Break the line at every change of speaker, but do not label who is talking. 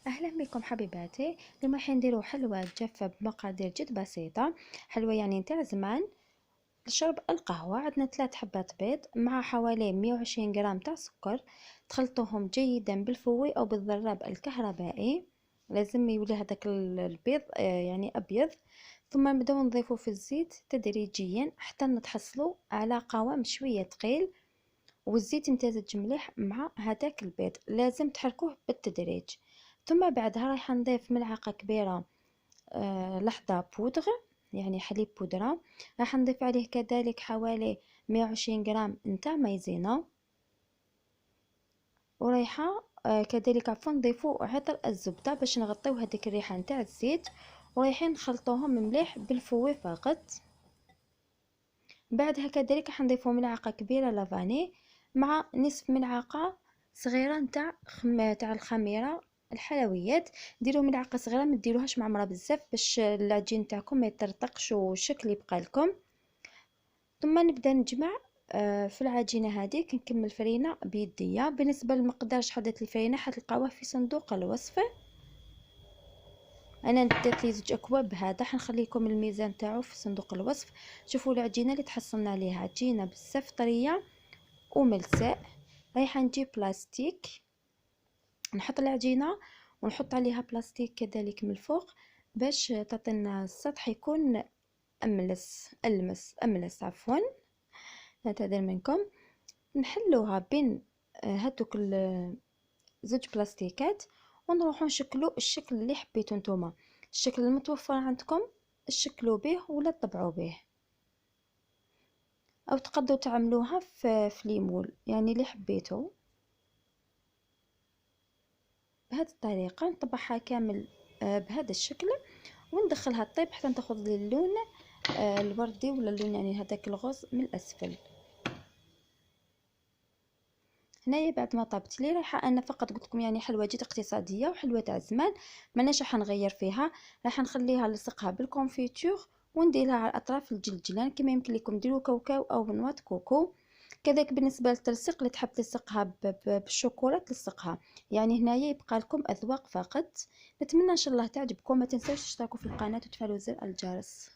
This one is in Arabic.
اهلا بكم حبيباتي. اليوم راح نديرو حلوى جافة بمقادير جد بسيطة. حلوى يعني نتاع زمان لشرب القهوة. عندنا 3 حبات بيض مع حوالي 120 جرام تاع سكر. تخلطوهم جيدا بالفوي او بالضراب الكهربائي. لازم يولي هذاك البيض يعني ابيض. ثم نبداو نضيفو في الزيت تدريجيا حتى نتحصلوا على قوام شوية ثقيل، والزيت يمتزج مليح مع هذاك البيض. لازم تحركوه بالتدريج. ثم بعدها راح نضيف ملعقة كبيرة لحظة بودرة، يعني حليب بودرة. راح نضيف عليه كذلك حوالي 120 جرام نتاع مايزينا، وريحة كذلك نضيفو عطر الزبدة باش نغطيو هذيك الريحة نتاع الزيت. ورايحين نخلطوهم مليح بالفوي فقط. بعدها كذلك راح نضيفو ملعقة كبيرة لافاني مع نصف ملعقة صغيرة تاع الخميرة الحلويات. ديروا ملعقة صغيرة، ما ديروهاش معمرة بزاف باش العجين تاعكم ما يطرطقش والشكل يبقى لكم. ثم نبدا نجمع في العجينة هذيك. نكمل فرينة بيديا. بالنسبة للمقدار شحال الفرينة حتلقاوه في صندوق الوصف. انا ديت لي 2 اكواب. هذا حنخليكم الميزان تاعو في صندوق الوصف. شوفوا العجينه اللي تحصلنا عليها، عجينه بزاف طريه وملساء. رايحه نجيب بلاستيك نحط العجينه ونحط عليها بلاستيك كذلك من الفوق باش تعطينا السطح يكون املس عفوا. نعتذر منكم. نحلوها بين هذوك 2 بلاستيكات ونروحو نشكلو الشكل اللي حبيتو نتوما. الشكل المتوفر عندكم شكلوا به ولا طبعوا به، او تقدروا تعملوها في ليمول يعني اللي حبيتو. بهذه الطريقه نطبعها كامل بهذا الشكل وندخلها طيب حتى تاخذ لي اللون الوردي ولا اللون يعني هذاك الغوز من الاسفل. هنايا بعد ما طابت لي رايحه انا فقط قلت لكم يعني حلوه جد اقتصاديه وحلوه تاع زمان، ماناش راح نغير فيها. راح نخليها نلصقها بالكونفيتور ونديرها على اطراف الجلجلان كما يمكن لكم ديروا كاوكاو او بنوات كوكو. كذلك بالنسبه للتلصيق اللي تحب تلصقها بالشوكولا تلصقها. يعني هنايا يبقى لكم اذواق فقط. نتمنى ان شاء الله تعجبكم. ما تنسوش تشتركوا في القناه وتفعلوا زر الجرس.